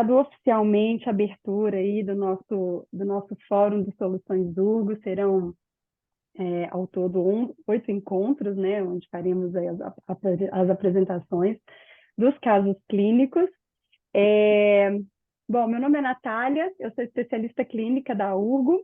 dado oficialmente a abertura aí do nosso Fórum de Soluções Urgo. Serão, ao todo, 8 encontros, né, onde faremos aí as apresentações dos casos clínicos. Bom, meu nome é Natália, eu sou especialista clínica da Urgo,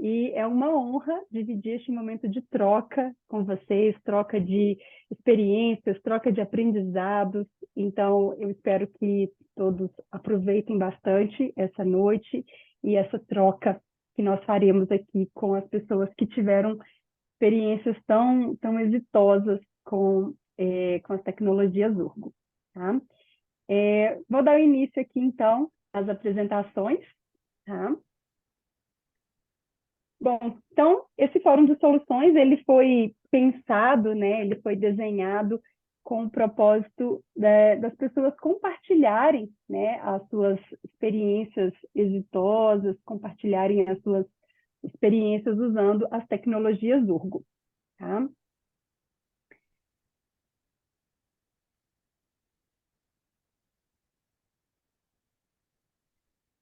e é uma honra dividir este momento de troca com vocês, troca de experiências, troca de aprendizados. Então, eu espero que todos aproveitem bastante essa noite e essa troca que nós faremos aqui com as pessoas que tiveram experiências tão exitosas com as tecnologias Urgo. Tá? Vou dar início aqui, então, às apresentações. Tá? Bom, então, esse Fórum de Soluções, ele foi pensado, né, ele foi desenhado com o propósito das pessoas compartilharem, né, as suas experiências exitosas, compartilharem as suas experiências usando as tecnologias Urgo. Tá?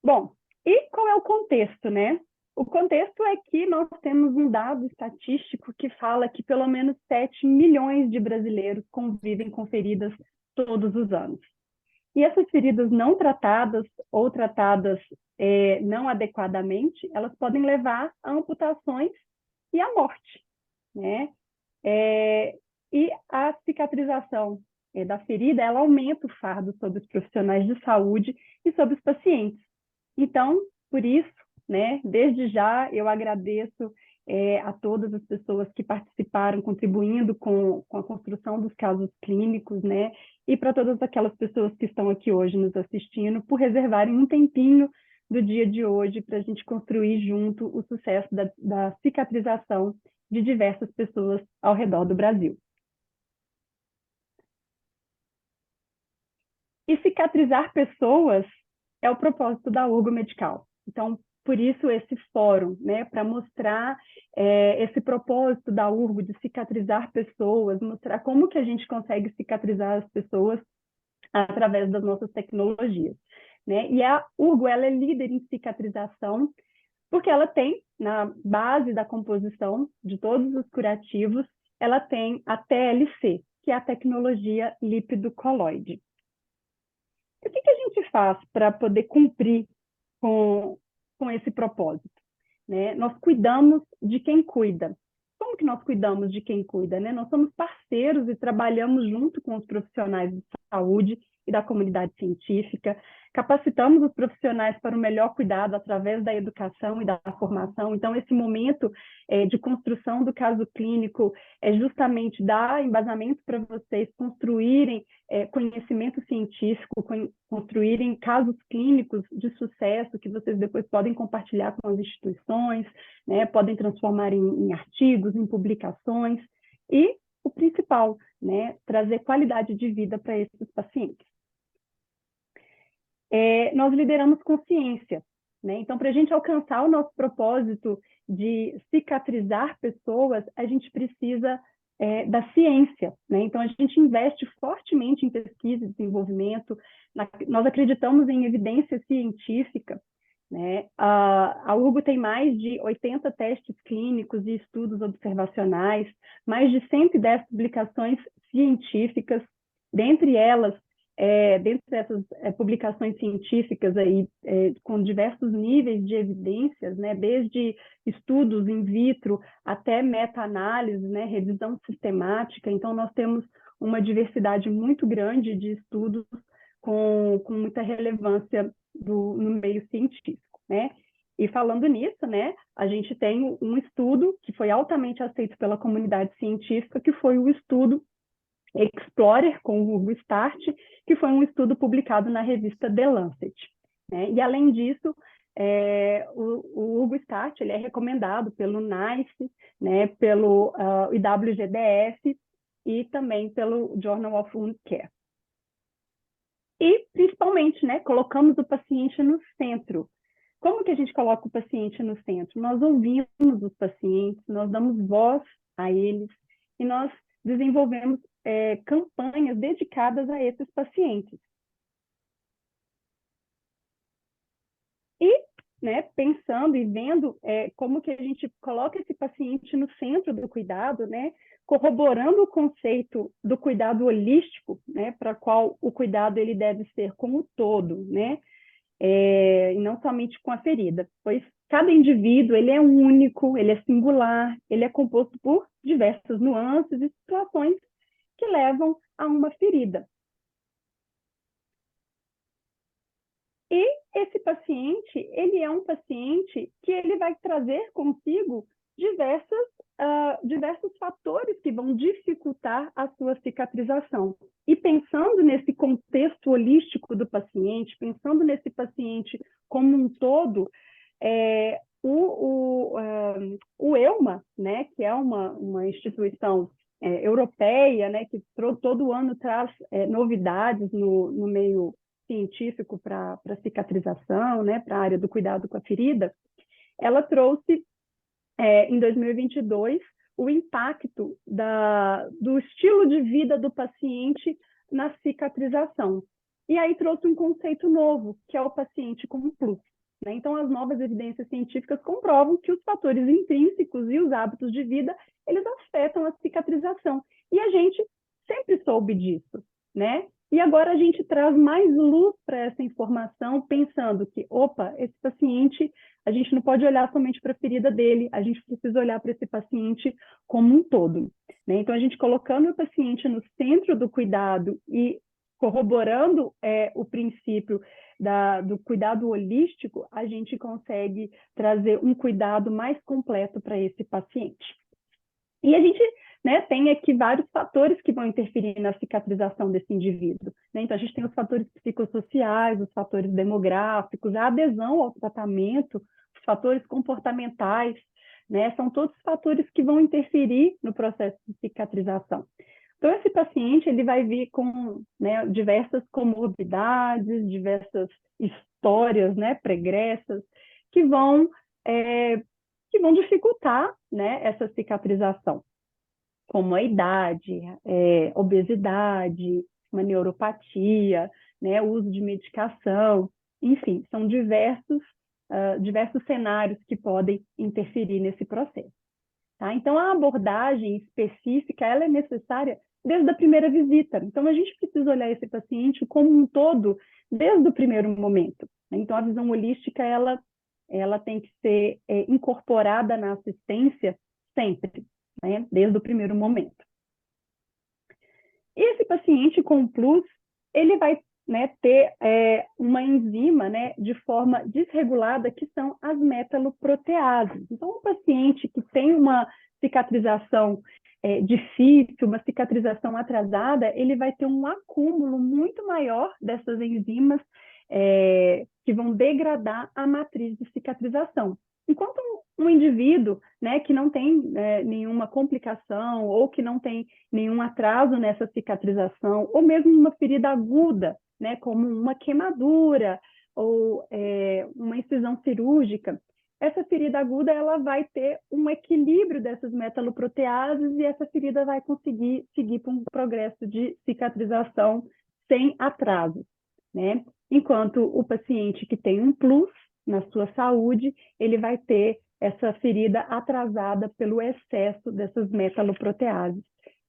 Bom, e qual é o contexto, né? O contexto é que nós temos um dado estatístico que fala que pelo menos 7 milhões de brasileiros convivem com feridas todos os anos. E essas feridas não tratadas ou tratadas não adequadamente, elas podem levar a amputações e à morte, né? E a cicatrização da ferida, ela aumenta o fardo sobre os profissionais de saúde e sobre os pacientes. Então, por isso, né, desde já eu agradeço a todas as pessoas que participaram, contribuindo com a construção dos casos clínicos, né, e para todas aquelas pessoas que estão aqui hoje nos assistindo, por reservarem um tempinho do dia de hoje para a gente construir junto o sucesso da cicatrização de diversas pessoas ao redor do Brasil. E cicatrizar pessoas é o propósito da Urgo Medical. Então, por isso esse fórum, né, para mostrar esse propósito da Urgo de cicatrizar pessoas, mostrar como que a gente consegue cicatrizar as pessoas através das nossas tecnologias. Né? E a Urgo, ela é líder em cicatrização, porque ela tem, na base da composição de todos os curativos, ela tem a TLC, que é a tecnologia lípido coloide. O que a gente faz para poder cumprir com esse propósito? Né? Nós cuidamos de quem cuida. Como que nós cuidamos de quem cuida? Né? Nós somos parceiros e trabalhamos junto com os profissionais de saúde e da comunidade científica, capacitamos os profissionais para o melhor cuidado através da educação e da formação. Então, esse momento de construção do caso clínico é justamente dar embasamento para vocês construírem conhecimento científico, construírem casos clínicos de sucesso que vocês depois podem compartilhar com as instituições, né, podem transformar em artigos, em publicações, e o principal, né, trazer qualidade de vida para esses pacientes. Nós lideramos consciência, né? Então, para a gente alcançar o nosso propósito de cicatrizar pessoas, a gente precisa da ciência, né? Então, a gente investe fortemente em pesquisa e desenvolvimento, nós acreditamos em evidência científica, né? A Urgo tem mais de 80 testes clínicos e estudos observacionais, mais de 110 publicações científicas, dentre elas, dentro dessas publicações científicas aí, com diversos níveis de evidências, né, desde estudos in vitro até meta-análise, né, revisão sistemática. Então, nós temos uma diversidade muito grande de estudos com muita relevância no meio científico, né? E falando nisso, né, a gente tem um estudo que foi altamente aceito pela comunidade científica, que foi o estudo Explorer com o Urgo Start, que foi um estudo publicado na revista The Lancet. Né? E, além disso, o Urgo Start ele é recomendado pelo NICE, né, pelo IWGDF e também pelo Journal of Wound Care. E, principalmente, né, colocamos o paciente no centro. Como que a gente coloca o paciente no centro? Nós ouvimos os pacientes, nós damos voz a eles e nós desenvolvemos campanhas dedicadas a esses pacientes. né, pensando e vendo como que a gente coloca esse paciente no centro do cuidado, né, corroborando o conceito do cuidado holístico, né, para qual o cuidado ele deve ser como todo, né, e não somente com a ferida, pois cada indivíduo ele é único, ele é singular, ele é composto por diversas nuances e situações que levam a uma ferida. E esse paciente, ele é um paciente que ele vai trazer consigo diversos fatores que vão dificultar a sua cicatrização. E pensando nesse contexto holístico do paciente, pensando nesse paciente como um todo, o EUMA, né, que é uma instituição europeia, né, que todo ano traz novidades no meio científico para cicatrização, né, para a área do cuidado com a ferida, ela trouxe, em 2022, o impacto do estilo de vida do paciente na cicatrização. E aí trouxe um conceito novo, que é o paciente com plus. Né? Então, as novas evidências científicas comprovam que os fatores intrínsecos e os hábitos de vida, eles afetam a cicatrização. E a gente sempre soube disso, né? E agora a gente traz mais luz para essa informação, pensando que, opa, esse paciente, a gente não pode olhar somente para a ferida dele, a gente precisa olhar para esse paciente como um todo. Né? Então, a gente colocando o paciente no centro do cuidado e corroborando o princípio do cuidado holístico, a gente consegue trazer um cuidado mais completo para esse paciente. E a gente, né, tem aqui vários fatores que vão interferir na cicatrização desse indivíduo. Né? Então, a gente tem os fatores psicossociais, os fatores demográficos, a adesão ao tratamento, os fatores comportamentais, né? São todos fatores que vão interferir no processo de cicatrização. Então, esse paciente ele vai vir com, né, diversas comorbidades, diversas histórias, né, pregressas, que vão dificultar, né, essa cicatrização, como a idade, obesidade, uma neuropatia, né, o uso de medicação, enfim, são diversos cenários que podem interferir nesse processo. Tá? Então, a abordagem específica ela é necessária desde a primeira visita. Então, a gente precisa olhar esse paciente como um todo desde o primeiro momento. Né? Então, a visão holística ela tem que ser incorporada na assistência sempre, né? Desde o primeiro momento. E esse paciente com plus, ele vai, né, ter uma enzima, né, de forma desregulada, que são as metaloproteases. Então, um paciente que tem uma cicatrização difícil, uma cicatrização atrasada, ele vai ter um acúmulo muito maior dessas enzimas que vão degradar a matriz de cicatrização. Enquanto um indivíduo, né, que não tem nenhuma complicação ou que não tem nenhum atraso nessa cicatrização, ou mesmo uma ferida aguda, né, como uma queimadura ou uma incisão cirúrgica, essa ferida aguda ela vai ter um equilíbrio dessas metaloproteases e essa ferida vai conseguir seguir para um progresso de cicatrização sem atraso, né? Enquanto o paciente que tem um plus na sua saúde, ele vai ter essa ferida atrasada pelo excesso dessas metaloproteases,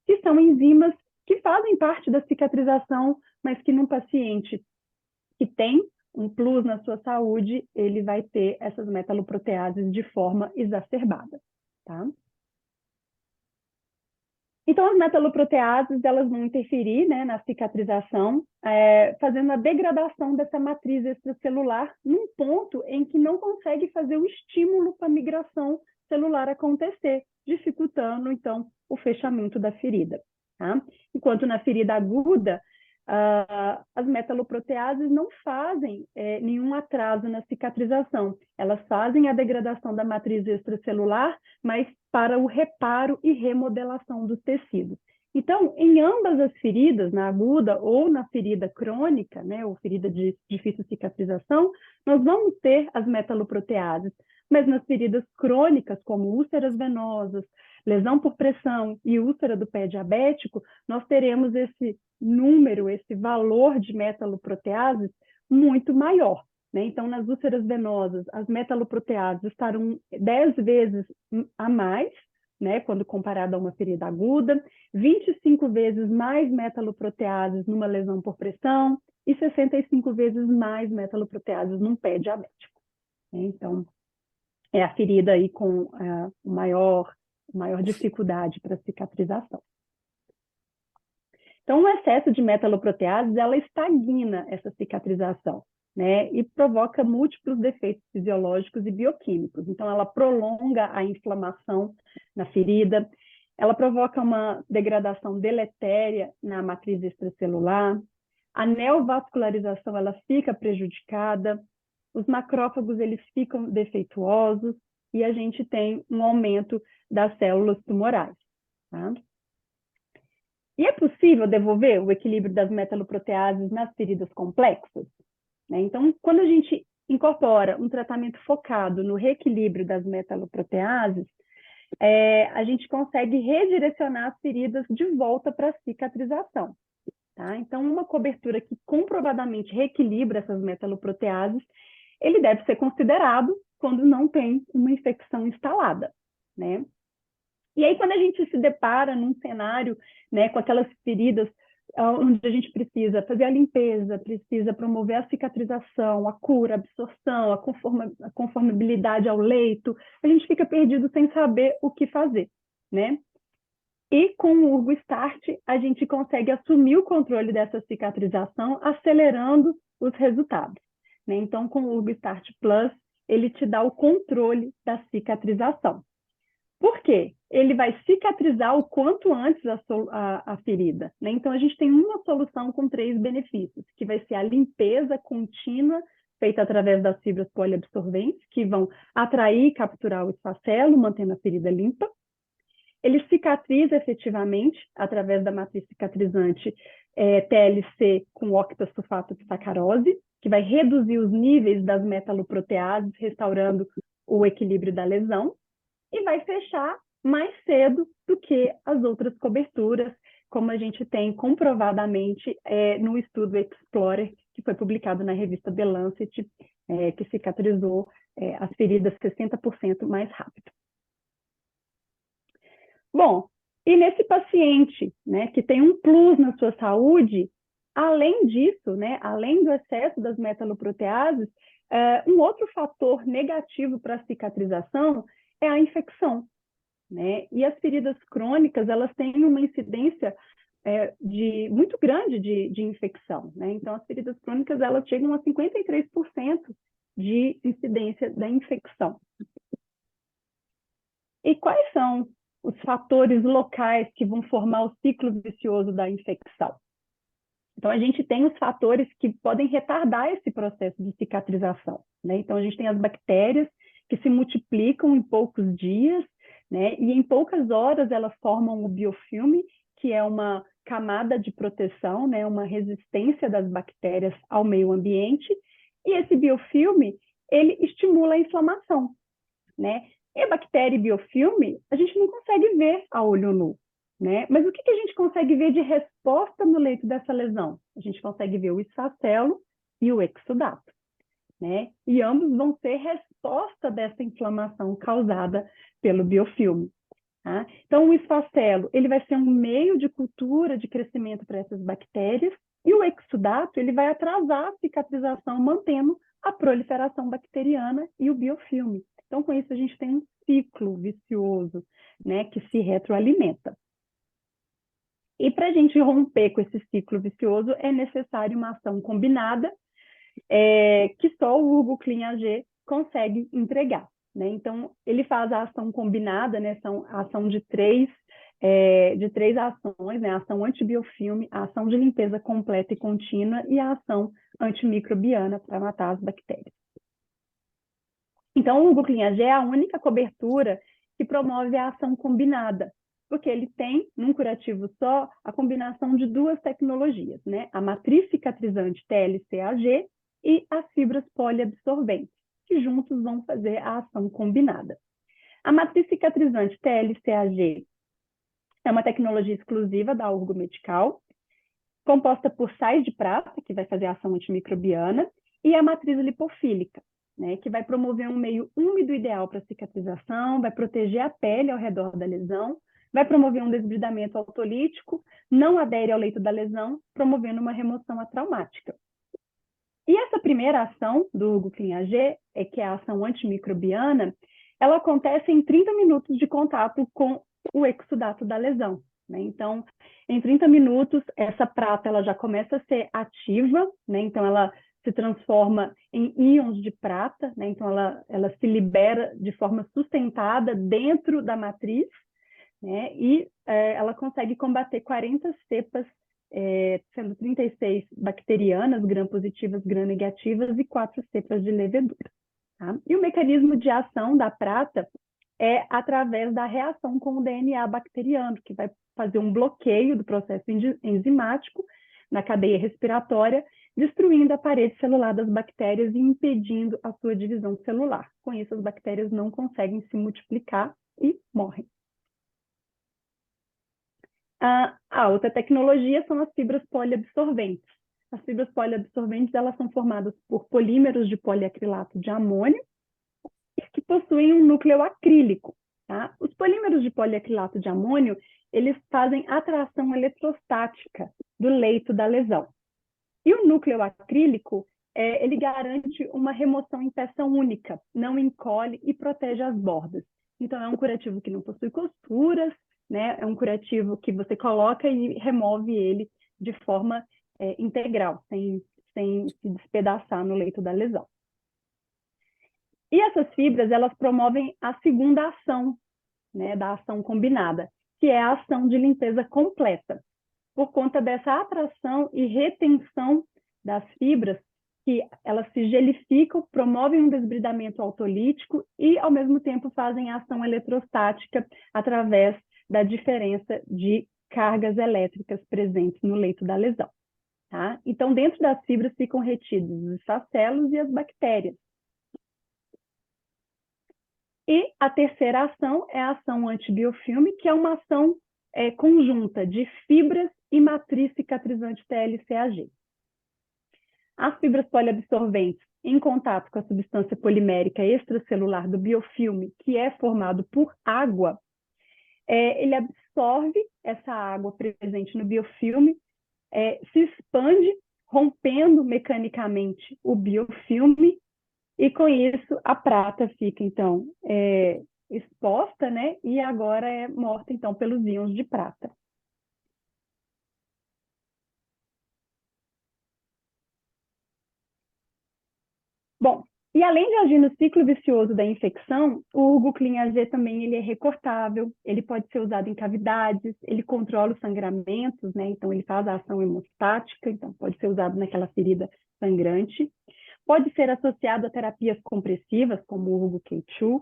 que são enzimas que fazem parte da cicatrização, mas que num paciente que tem um plus na sua saúde, ele vai ter essas metaloproteases de forma exacerbada, tá? Então, as metaloproteases, elas vão interferir, né, na cicatrização, fazendo a degradação dessa matriz extracelular num ponto em que não consegue fazer o estímulo para a migração celular acontecer, dificultando, então, o fechamento da ferida. Tá? Enquanto na ferida aguda, as metaloproteases não fazem nenhum atraso na cicatrização. Elas fazem a degradação da matriz extracelular, mas para o reparo e remodelação dos tecidos. Então, em ambas as feridas, na aguda ou na ferida crônica, né, ou ferida de difícil cicatrização, nós vamos ter as metaloproteases, mas nas feridas crônicas, como úlceras venosas, lesão por pressão e úlcera do pé diabético, nós teremos esse número, esse valor de metaloproteases muito maior. né? Então, nas úlceras venosas, as metaloproteases estarão 10 vezes a mais, né, quando comparado a uma ferida aguda, 25 vezes mais metaloproteases numa lesão por pressão e 65 vezes mais metaloproteases num pé diabético. Então, é a ferida aí com maior dificuldade para cicatrização. Então, o excesso de metaloproteases, ela estagna essa cicatrização, né? E provoca múltiplos defeitos fisiológicos e bioquímicos. Então, ela prolonga a inflamação na ferida, ela provoca uma degradação deletéria na matriz extracelular, a neovascularização, ela fica prejudicada, os macrófagos, eles ficam defeituosos e a gente tem um aumento das células tumorais, tá? E é possível devolver o equilíbrio das metaloproteases nas feridas complexas? Né? Então, quando a gente incorpora um tratamento focado no reequilíbrio das metaloproteases, a gente consegue redirecionar as feridas de volta para a cicatrização. Tá? Então, uma cobertura que comprovadamente reequilibra essas metaloproteases, ele deve ser considerado quando não tem uma infecção instalada, né? E aí, quando a gente se depara num cenário, né, com aquelas feridas onde a gente precisa fazer a limpeza, precisa promover a cicatrização, a cura, a absorção, a conformabilidade ao leito, a gente fica perdido sem saber o que fazer, né? E com o Urgo Start, a gente consegue assumir o controle dessa cicatrização, acelerando os resultados, né? Então, com o Urgo Start Plus, ele te dá o controle da cicatrização. Por quê? Ele vai cicatrizar o quanto antes a ferida, né? Então, a gente tem uma solução com 3 benefícios, que vai ser a limpeza contínua, feita através das fibras poliabsorventes, que vão atrair e capturar o esfacelo, mantendo a ferida limpa. Ele cicatriza efetivamente, através da matriz cicatrizante TLC com octasulfato de sacarose, que vai reduzir os níveis das metaloproteases, restaurando o equilíbrio da lesão. E vai fechar mais cedo do que as outras coberturas, como a gente tem comprovadamente no estudo Explorer, que foi publicado na revista The Lancet, que cicatrizou as feridas 60% mais rápido. Bom, e nesse paciente, né, que tem um plus na sua saúde, além disso, né, além do excesso das metaloproteases, um outro fator negativo para a cicatrização é a infecção, né? E as feridas crônicas, elas têm uma incidência muito grande de infecção, né? Então, as feridas crônicas, elas chegam a 53% de incidência da infecção. E quais são os fatores locais que vão formar o ciclo vicioso da infecção? Então, a gente tem os fatores que podem retardar esse processo de cicatrização, né? Então, a gente tem as bactérias, que se multiplicam em poucos dias, né? E em poucas horas elas formam o biofilme, que é uma camada de proteção, né? Uma resistência das bactérias ao meio ambiente, e esse biofilme, ele estimula a inflamação, né? E a bactéria e biofilme, a gente não consegue ver a olho nu, né? Mas o que a gente consegue ver de resposta no leito dessa lesão? A gente consegue ver o esfacelo e o exudato, né? E ambos vão ser resposta dessa inflamação causada pelo biofilme. Tá? Então, o esfacelo, ele vai ser um meio de cultura de crescimento para essas bactérias, e o exudato, ele vai atrasar a cicatrização, mantendo a proliferação bacteriana e o biofilme. Então, com isso, a gente tem um ciclo vicioso, né, que se retroalimenta. E para a gente romper com esse ciclo vicioso, é necessário uma ação combinada, que só o Urgo Clean AG consegue entregar, né? Então, ele faz a ação combinada, né? São a ação de três ações, né? A ação antibiofilme, a ação de limpeza completa e contínua e a ação antimicrobiana para matar as bactérias. Então, o Urgo Clean AG é a única cobertura que promove a ação combinada, porque ele tem, num curativo só, a combinação de 2 tecnologias, né? A matriz cicatrizante TLC-AG e as fibras poliabsorventes, que juntos vão fazer a ação combinada. A matriz cicatrizante TLC-AG é uma tecnologia exclusiva da Urgo Medical, composta por sais de prata, que vai fazer a ação antimicrobiana, e a matriz lipofílica, né, que vai promover um meio úmido ideal para cicatrização, vai proteger a pele ao redor da lesão, vai promover um desbridamento autolítico, não adere ao leito da lesão, promovendo uma remoção atraumática. E essa primeira ação do Hugo Clean-AG, que é a ação antimicrobiana, ela acontece em 30 minutos de contato com o exudato da lesão, né? Então, em 30 minutos, essa prata ela já começa a ser ativa, né? Então, ela se transforma em íons de prata, né? Então, ela se libera de forma sustentada dentro da matriz, né? E ela consegue combater 40 cepas, sendo 36 bacterianas, gram-positivas, gram-negativas, e 4 cepas de levedura. Tá? E o mecanismo de ação da prata é através da reação com o DNA bacteriano, que vai fazer um bloqueio do processo enzimático na cadeia respiratória, destruindo a parede celular das bactérias e impedindo a sua divisão celular. Com isso, as bactérias não conseguem se multiplicar e morrem. A outra tecnologia são as fibras poliabsorventes. As fibras poliabsorventes elas são formadas por polímeros de poliacrilato de amônio que possuem um núcleo acrílico. Tá? Os polímeros de poliacrilato de amônio eles fazem atração eletrostática do leito da lesão. E o núcleo acrílico ele garante uma remoção em peça única, não encolhe e protege as bordas. Então, é um curativo que não possui costuras, né? É um curativo que você coloca e remove ele de forma integral, sem se despedaçar no leito da lesão. E essas fibras, elas promovem a segunda ação, né, da ação combinada, que é a ação de limpeza completa. Por conta dessa atração e retenção das fibras, que elas se gelificam, promovem um desbridamento autolítico e, ao mesmo tempo, fazem ação eletrostática através da diferença de cargas elétricas presentes no leito da lesão. Tá? Então, dentro das fibras ficam retidos os facelos e as bactérias. E a terceira ação é a ação antibiofilme, que é uma ação conjunta de fibras e matriz cicatrizante TLCAG. As fibras poliabsorventes, em contato com a substância polimérica extracelular do biofilme, que é formado por água, ele absorve essa água presente no biofilme, se expande, rompendo mecanicamente o biofilme, e com isso a prata fica, então, exposta, né? E agora é morta, então, pelos íons de prata. Bom, e além de agir no ciclo vicioso da infecção, o Hugo Clean-AG também ele é recortável, ele pode ser usado em cavidades, ele controla os sangramentos, né? Então ele faz a ação hemostática, então pode ser usado naquela ferida sangrante. Pode ser associado a terapias compressivas, como o Hugo K2,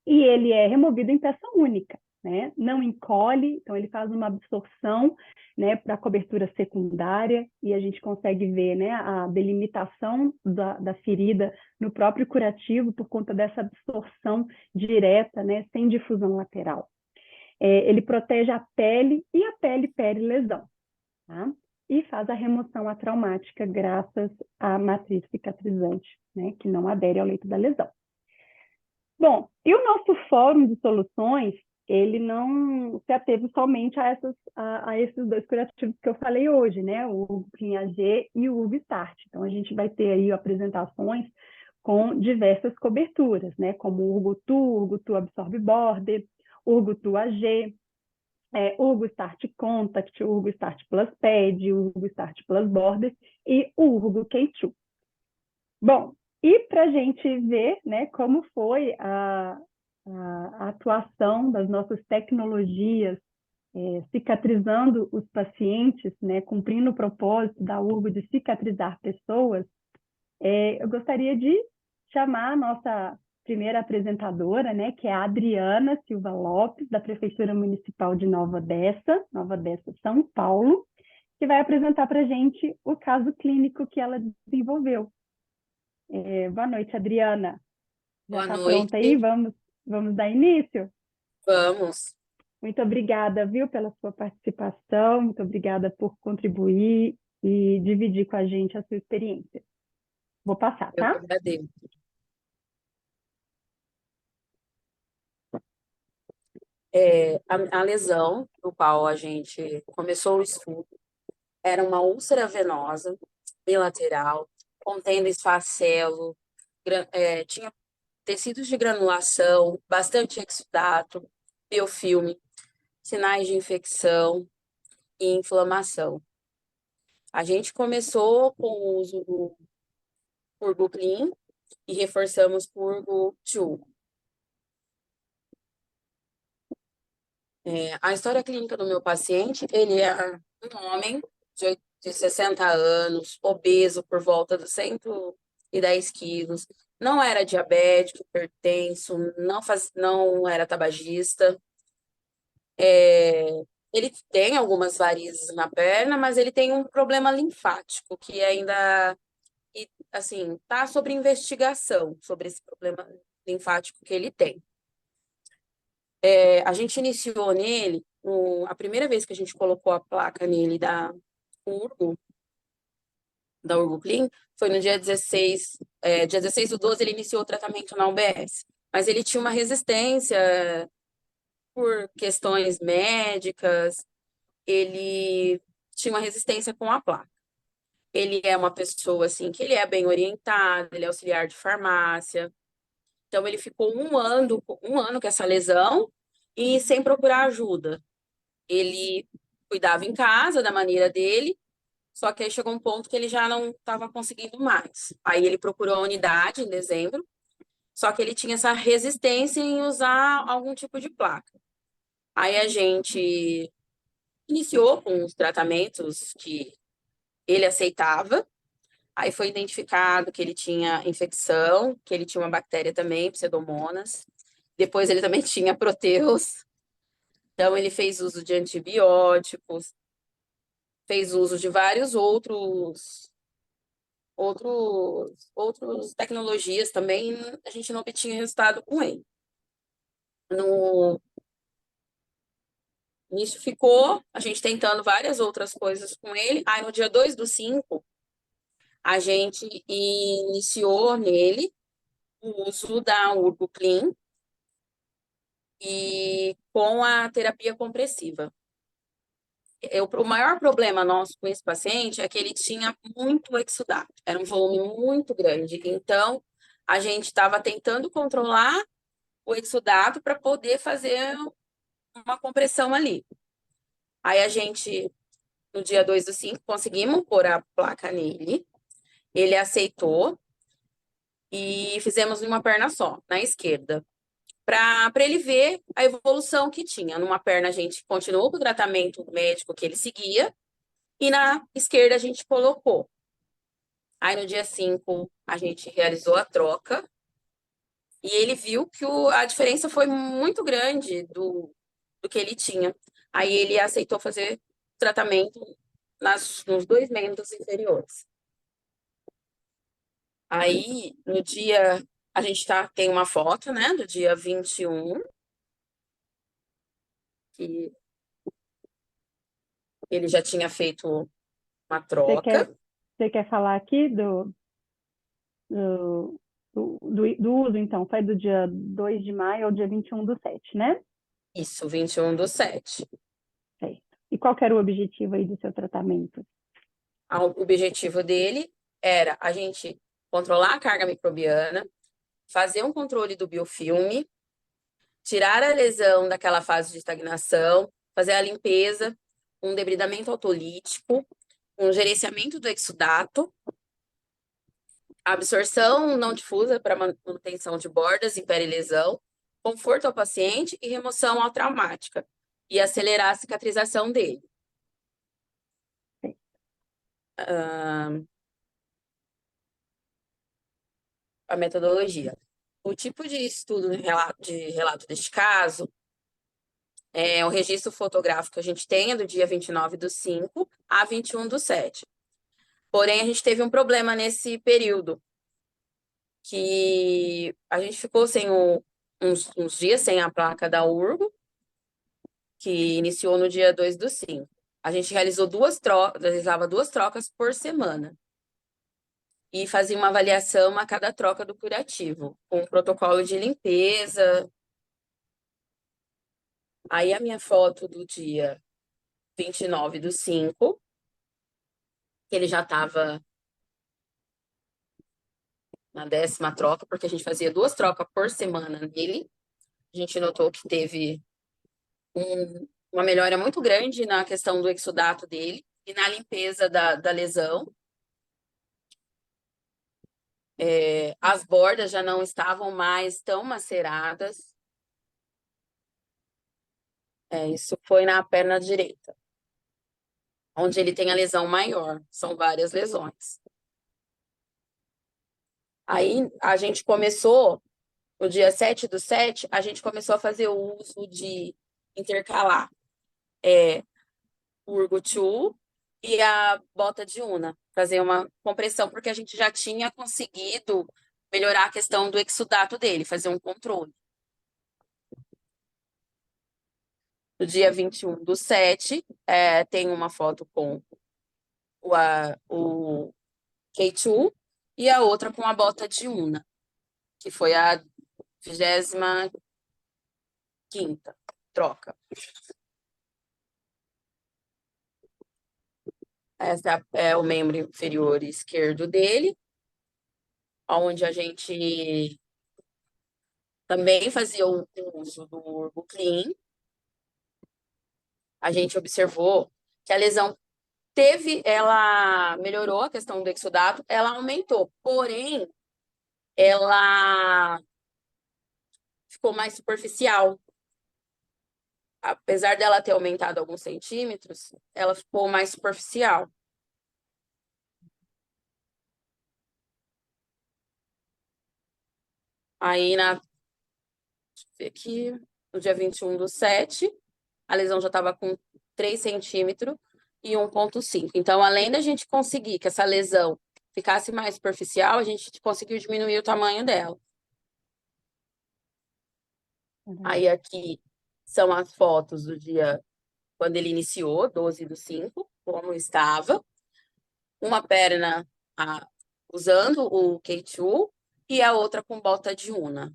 e ele é removido em peça única, né? Não encolhe, então ele faz uma absorção, né, para a cobertura secundária, e a gente consegue ver, né, a delimitação da ferida no próprio curativo por conta dessa absorção direta, né, sem difusão lateral. Ele protege a pele e a pele peri-lesão, tá? E faz a remoção atraumática graças à matriz cicatrizante, né, que não adere ao leito da lesão. Bom, e o nosso fórum de soluções, ele não se ateve somente a esses dois curativos que eu falei hoje, né? O Hugo Clean-AG e o Hugo Start. Então, a gente vai ter aí apresentações com diversas coberturas, né? Como o Hugo Tu Absorbe Border, o Hugo Tu AG, o Hugo Start Contact, o Hugo Start Plus Pad, o Hugo Start Plus Border e o Hugo K2. Bom, e para a gente ver, né, como foi a atuação das nossas tecnologias cicatrizando os pacientes, né, cumprindo o propósito da URGO de cicatrizar pessoas, eu gostaria de chamar a nossa primeira apresentadora, né, que é a Adriana Silva Lopes, da Prefeitura Municipal de Nova Odessa, São Paulo, que vai apresentar para a gente o caso clínico que ela desenvolveu. Boa noite, Adriana. Já Boa está pronta aí? noite. Vamos dar início? Vamos. Muito obrigada, viu, pela sua participação, muito obrigada por contribuir e dividir com a gente a sua experiência. Vou passar, Eu que tá? agradeço. A lesão do qual a gente começou o estudo era uma úlcera venosa bilateral, contendo esfacelo, tinha tecidos de granulação, bastante exudato, biofilme, sinais de infecção e inflamação. A gente começou com o uso do Urbuclin e reforçamos por Urbu2. A história clínica do meu paciente, ele é um homem de 60 anos, obeso por volta dos 110 quilos, não era diabético, hipertenso, não era tabagista. Ele tem algumas varizes na perna, mas ele tem um problema linfático que ainda, assim, está sobre investigação sobre esse problema linfático que ele tem. A gente iniciou nele, a primeira vez que a gente colocou a placa nele Urgo, da Urbuclin, foi no dia 16 do 12, ele iniciou o tratamento na UBS. Mas ele tinha uma resistência por questões médicas, ele tinha uma resistência com a placa. Ele é uma pessoa, assim, que ele é bem orientado, ele é auxiliar de farmácia. Então, ele ficou um ano com essa lesão e sem procurar ajuda. Ele cuidava em casa, da maneira dele, só que aí chegou um ponto que ele já não estava conseguindo mais. Aí ele procurou a unidade em dezembro, só que ele tinha essa resistência em usar algum tipo de placa. Aí a gente iniciou com os tratamentos que ele aceitava. Aí foi identificado que ele tinha infecção, que ele tinha uma bactéria também, Pseudomonas. Depois ele também tinha proteus. Então ele fez uso de antibióticos, fez uso de vários outros tecnologias também, a gente não obtinha resultado com ele. No, Nisso ficou, a gente tentando várias outras coisas com ele. Aí no dia 2 do 5, a gente iniciou nele o uso da Urbuclin e com a terapia compressiva. O maior problema nosso com esse paciente é que ele tinha muito exudato, era um volume muito grande. Então, a gente estava tentando controlar o exudato para poder fazer uma compressão ali. Aí a gente, no dia 2 do 5, conseguimos pôr a placa nele, ele aceitou e fizemos em uma perna só, na esquerda, para ele ver a evolução que tinha. Numa perna a gente continuou com o tratamento médico que ele seguia, e na esquerda a gente colocou. Aí no dia 5 a gente realizou a troca e ele viu que a diferença foi muito grande do que ele tinha. Aí ele aceitou fazer tratamento nos dois membros inferiores. Aí, no dia, a gente tem uma foto, né, do dia 21, que ele já tinha feito uma Você troca. quer, você quer falar aqui do uso, então? Foi do dia 2 de maio ao dia 21/7, né? Isso, 21/7. Certo. E qual que era o objetivo aí do seu tratamento? O objetivo dele era a gente controlar a carga microbiana, fazer um controle do biofilme, tirar a lesão daquela fase de estagnação, fazer a limpeza, um debridamento autolítico, um gerenciamento do exudato, absorção não difusa para manutenção de bordas e perilesão, conforto ao paciente e remoção ao traumática, e acelerar a cicatrização dele. A metodologia. O tipo de estudo de relato deste caso é o registro fotográfico que a gente tem é do dia 29/5 a 21/7. Porém, a gente teve um problema nesse período, que a gente ficou sem uns dias sem a placa da Urgo, que iniciou no dia 2/5. A gente realizava duas trocas por semana. e fazia uma avaliação a cada troca do curativo, com um protocolo de limpeza. Aí a minha foto do dia 29/5, que ele já estava na 10ª troca, porque a gente fazia 2 trocas por semana nele. A gente notou que teve uma melhora muito grande na questão do exudato dele e na limpeza da lesão. As bordas já não estavam mais tão maceradas. Isso foi na perna direita, onde ele tem a lesão maior. São várias lesões. Aí a gente começou, no dia 7/7, a gente começou a fazer o uso de intercalar o Urgo e a bota de Una, fazer uma compressão, porque a gente já tinha conseguido melhorar a questão do exudato dele, fazer um controle. No dia 21/7, tem uma foto com o K2 e a outra com a bota de Una, que foi a 25ª troca. Essa é o membro inferior esquerdo dele, onde a gente também fazia o uso do Urgo Clean. A gente observou que a lesão ela melhorou a questão do exudato, ela aumentou, porém, ela ficou mais superficial. Apesar dela ter aumentado alguns centímetros, ela ficou mais superficial. Aí, deixa eu ver aqui, no dia 21/7, a lesão já estava com 3 centímetros e 1,5. Então, além da gente conseguir que essa lesão ficasse mais superficial, a gente conseguiu diminuir o tamanho dela. Aí, aqui são as fotos do dia quando ele iniciou, 12/5, como estava. Uma perna usando o K2 e a outra com bota de Una.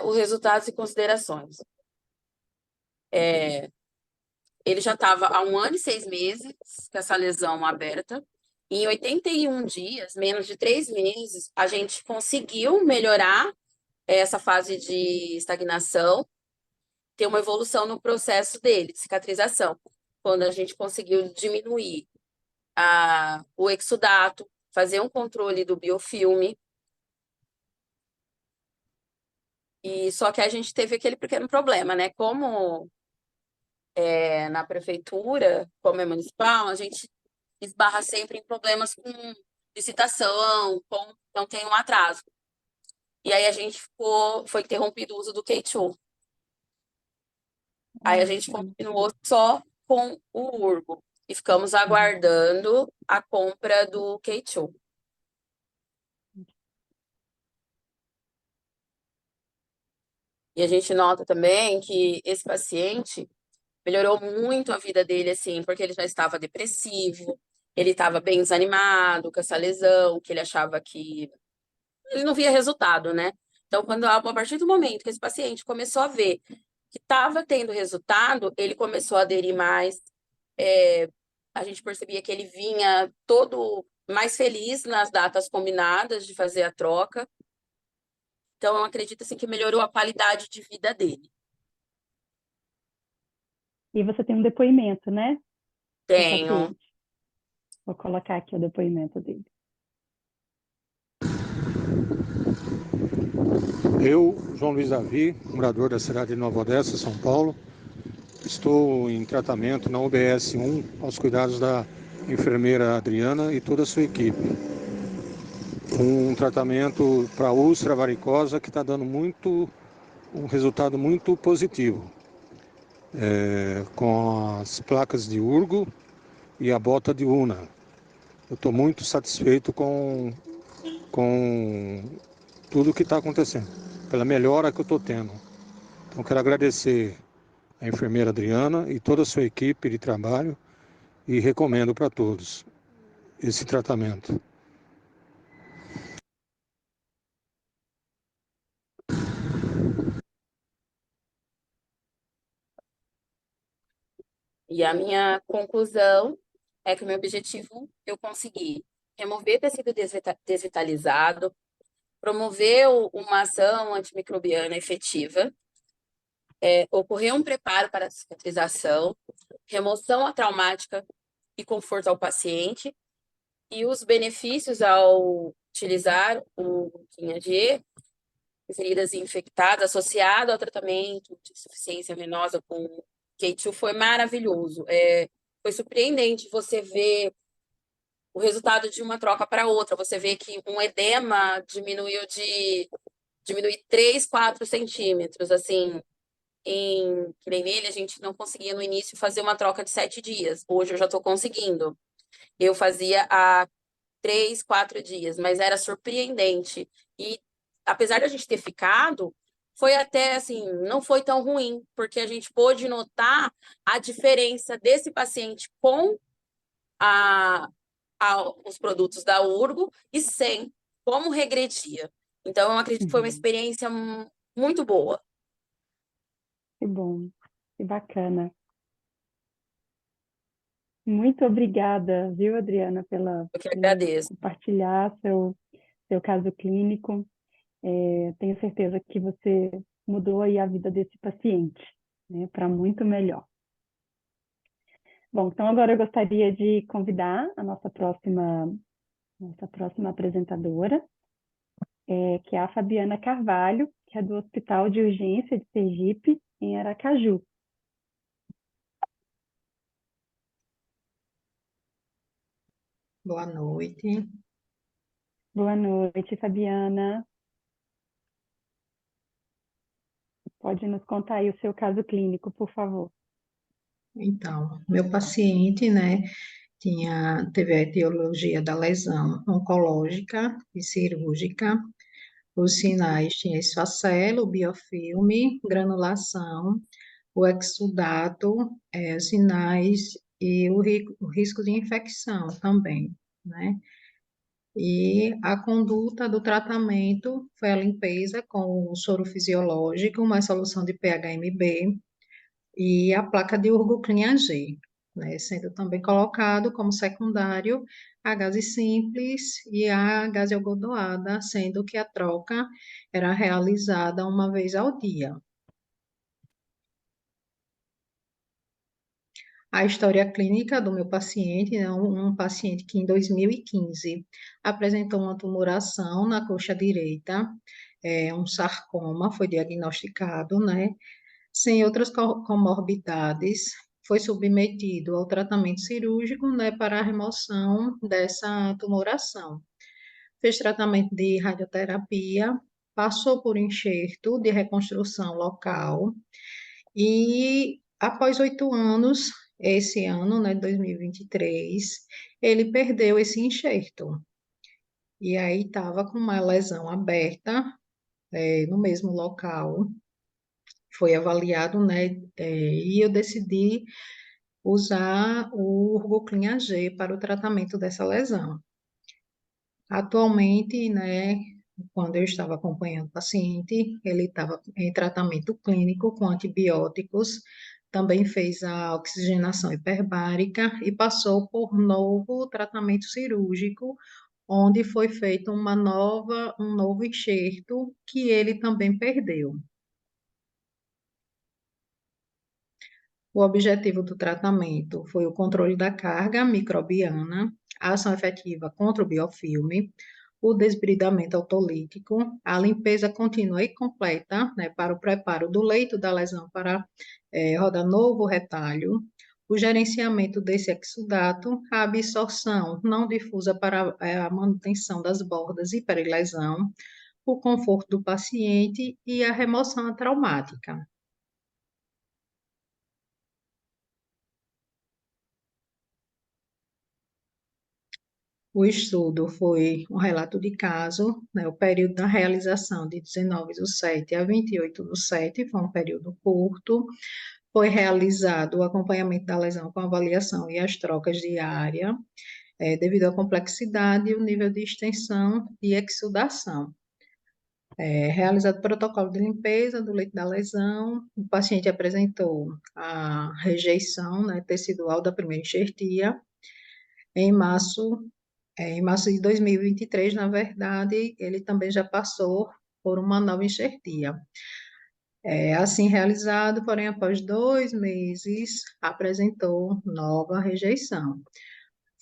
Os resultados e considerações. Ele já estava há 1 ano e 6 meses com essa lesão aberta. Em 81 dias, menos de 3 meses, a gente conseguiu melhorar essa fase de estagnação, ter uma evolução no processo dele, de cicatrização. Quando a gente conseguiu diminuir o exudato, fazer um controle do biofilme. E só que a gente teve aquele pequeno problema, né? Como na prefeitura, como é municipal, a gente esbarra sempre em problemas com licitação, então tem um atraso. E aí a gente foi interrompido o uso do K2. Aí a gente continuou só com o Urgo e ficamos aguardando a compra do K2. E a gente nota também que esse paciente melhorou muito a vida dele, assim, porque ele já estava depressivo, ele estava bem desanimado com essa lesão, que ele achava que ele não via resultado, né? Então, a partir do momento que esse paciente começou a ver que estava tendo resultado, ele começou a aderir mais. A gente percebia que ele vinha todo mais feliz nas datas combinadas de fazer a troca. Então, eu acredito assim, que melhorou a qualidade de vida dele. E você tem um depoimento, né? Tenho. Vou colocar aqui o depoimento dele. Eu, João Luiz Davi, morador da cidade de Nova Odessa, São Paulo, estou em tratamento na UBS 1 aos cuidados da enfermeira Adriana e toda a sua equipe. Um tratamento para úlcera varicosa que está dando um resultado muito positivo, com as placas de Urgo e a bota de Una. Eu estou muito satisfeito com tudo que está acontecendo, pela melhora que eu estou tendo. Então, quero agradecer a enfermeira Adriana e toda a sua equipe de trabalho e recomendo para todos esse tratamento. E a minha conclusão é que o meu objetivo eu consegui remover tecido desvitalizado, promover uma ação antimicrobiana efetiva, ocorrer um preparo para a cicatrização, remoção traumática e conforto ao paciente, e os benefícios ao utilizar o Quinhagê em feridas infectadas associado ao tratamento de insuficiência venosa com K2 foi maravilhoso. Foi surpreendente você ver o resultado de uma troca para outra. Você vê que um edema diminui 3, 4 centímetros, assim, que nem nele, a gente não conseguia no início fazer uma troca de 7 dias. Hoje eu já estou conseguindo. Eu fazia há 3, 4 dias, mas era surpreendente. E apesar de a gente ter ficado, foi até assim, não foi tão ruim, porque a gente pôde notar a diferença desse paciente com a, os produtos da Urgo e sem, como regredia. Então, eu acredito que foi uma experiência muito boa. Que bom, que bacana. Muito obrigada, viu, Adriana, Eu que por agradeço. compartilhar seu caso clínico. Tenho certeza que você mudou aí a vida desse paciente, né, para muito melhor. Bom, então agora eu gostaria de convidar a nossa próxima apresentadora, que é a Fabiana Carvalho, que é do Hospital de Urgência de Sergipe, em Aracaju. Boa noite. Boa noite, Fabiana. Pode nos contar aí o seu caso clínico, por favor. Então, meu paciente, né, teve a etiologia da lesão oncológica e cirúrgica. Os sinais tinham esfacelo, biofilme, granulação, o exudato, os sinais e o risco de infecção também, né? E a conduta do tratamento foi a limpeza com o soro fisiológico, uma solução de PHMB, e a placa de Urguclin G, né, sendo também colocado como secundário a gase simples e a gase algodoada, sendo que a troca era realizada uma vez ao dia. A história clínica do meu paciente é um paciente que em 2015 apresentou uma tumoração na coxa direita, um sarcoma foi diagnosticado, né? Sem outras comorbidades, foi submetido ao tratamento cirúrgico, né, para a remoção dessa tumoração. Fez tratamento de radioterapia, passou por enxerto de reconstrução local e, após 8 anos, esse ano, né, 2023, ele perdeu esse enxerto. E aí estava com uma lesão aberta, no mesmo local, foi avaliado, né, e eu decidi usar o Urguclin G para o tratamento dessa lesão. Atualmente, né, quando eu estava acompanhando o paciente, ele estava em tratamento clínico com antibióticos, também fez a oxigenação hiperbárica e passou por novo tratamento cirúrgico, onde foi feito um novo enxerto que ele também perdeu. O objetivo do tratamento foi o controle da carga microbiana, a ação efetiva contra o biofilme, o desbridamento autolítico, a limpeza contínua e completa, né, para o preparo do leito da lesão para rodar novo retalho, o gerenciamento desse exudato, a absorção não difusa para a manutenção das bordas e perilesão, o conforto do paciente e a remoção traumática. O estudo foi um relato de caso, né, o período da realização de 19/7 a 28/7, foi um período curto, Foi realizado o acompanhamento da lesão com avaliação e as trocas diárias, devido à complexidade e o nível de extensão e exudação. Realizado o protocolo de limpeza do leito da lesão, o paciente apresentou a rejeição, né, tecidual da primeira enxertia. Em março, em março de 2023, na verdade, ele também já passou por uma nova enxertia. Assim realizado, porém, após 2 meses, apresentou nova rejeição.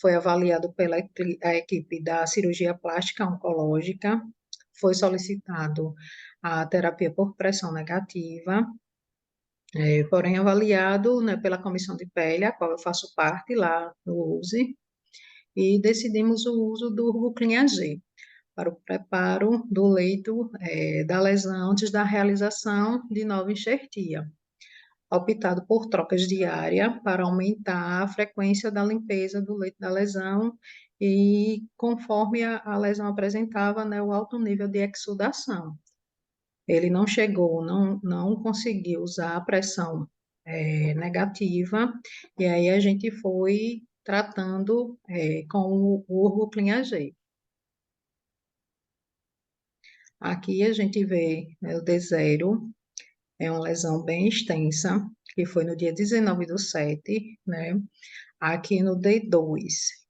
Foi avaliado pela a equipe da cirurgia plástica oncológica, foi solicitado a terapia por pressão negativa, porém avaliado, né, pela comissão de pele, a qual eu faço parte lá no USE, e decidimos o uso do Urbuclin AG para o preparo do leito da lesão antes da realização de nova enxertia, optado por trocas diárias para aumentar a frequência da limpeza do leito da lesão e conforme a lesão apresentava, né, o alto nível de exudação. Ele não chegou, não conseguiu usar a pressão negativa, e aí a gente foi tratando com o Urbuclin AG. Aqui a gente vê, né, o D0, é uma lesão bem extensa, que foi no dia 19/7, né? Aqui no D2,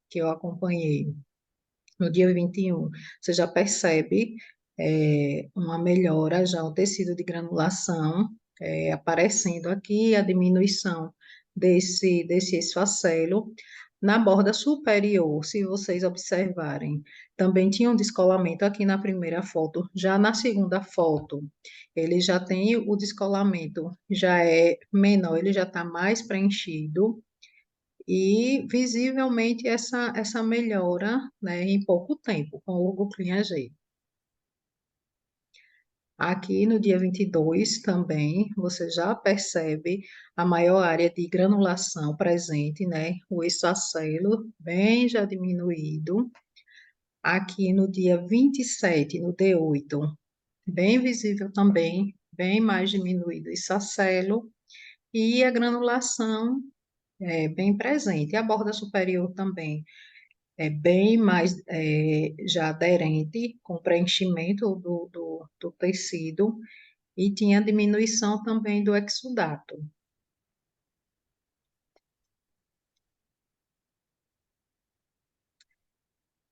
que eu acompanhei, no dia 21, você já percebe uma melhora, já o tecido de granulação aparecendo aqui, a diminuição desse esfacelo. Na borda superior, se vocês observarem, também tinha um descolamento aqui na primeira foto. Já na segunda foto, ele já tem o descolamento, já é menor, ele já está mais preenchido e visivelmente essa melhora, né, em pouco tempo com o Urbuclin AG. Aqui no dia 22 também, você já percebe a maior área de granulação presente, né? O esfacelo bem já diminuído. Aqui no dia 27, no D8, bem visível também, bem mais diminuído o esfacelo. E a granulação bem presente. A borda superior também bem mais já aderente, com preenchimento do tecido, e tinha diminuição também do exudato.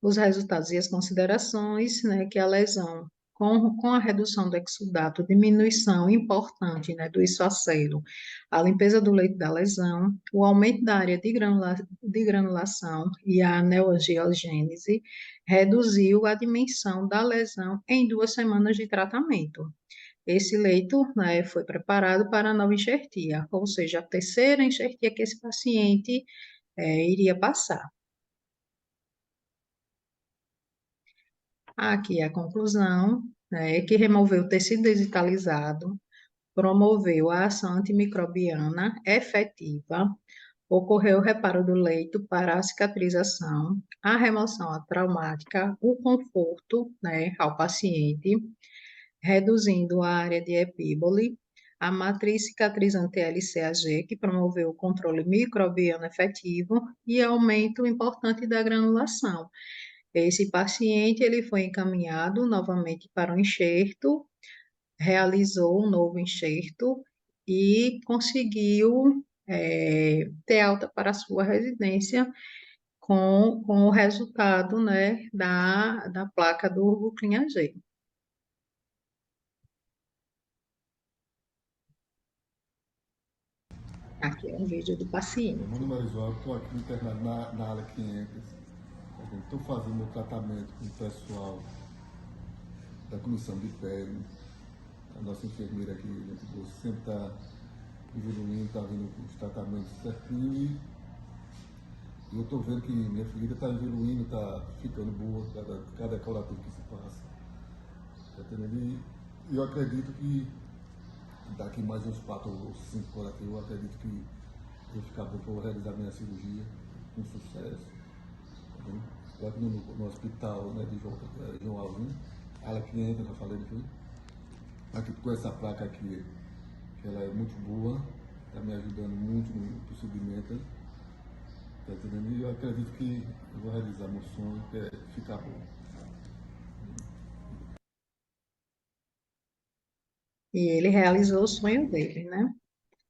Os resultados e as considerações, né, que a lesão, com a redução do exudato, diminuição importante, né, do esfacelo, a limpeza do leito da lesão, o aumento da área de granulação e a neoangiogênese, reduziu a dimensão da lesão em 2 semanas de tratamento. Esse leito, né, foi preparado para a nova enxertia, ou seja, a terceira enxertia que esse paciente iria passar. Aqui a conclusão, né, que removeu o tecido desvitalizado, promoveu a ação antimicrobiana efetiva, ocorreu o reparo do leito para a cicatrização, a remoção traumática, o conforto, né, ao paciente, reduzindo a área de epíbole, a matriz cicatrizante LCAG, que promoveu o controle microbiano efetivo e aumento importante da granulação. Esse paciente ele foi encaminhado novamente para o enxerto, realizou um novo enxerto e conseguiu ter alta para a sua residência com o resultado, né, da placa do Urbuclin AG. Aqui é um vídeo do paciente. Meu nome é Marisol, estou aqui internado na ala 500. Estou fazendo meu tratamento com o pessoal da comissão de pele. A nossa enfermeira aqui, sempre está evoluindo, está vindo com os tratamentos certinho e eu estou vendo que minha ferida está evoluindo, está ficando boa, cada curativo que se passa. E eu acredito que daqui mais uns 4 ou 5 curativos, eu acredito que eu ficar bom para realizar minha cirurgia com sucesso. Estou aqui no hospital, né, de João Alvim, ala 500, eu falei, não foi? Aqui com essa placa aqui, que ela é muito boa, está me ajudando muito no procedimento, tá entendendo? E eu acredito que eu vou realizar meu sonho, que é ficar bom. E ele realizou o sonho dele, né?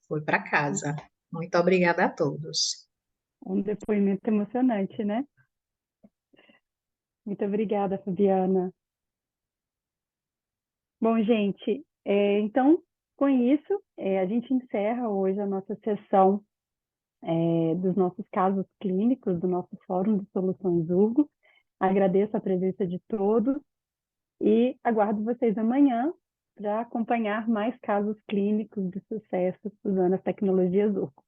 Foi para casa. Muito obrigada a todos. Um depoimento emocionante, né? Muito obrigada, Fabiana. Bom, gente, então, com isso, a gente encerra hoje a nossa sessão dos nossos casos clínicos, do nosso Fórum de Soluções Urgo. Agradeço a presença de todos e aguardo vocês amanhã para acompanhar mais casos clínicos de sucesso usando as tecnologias Urgo.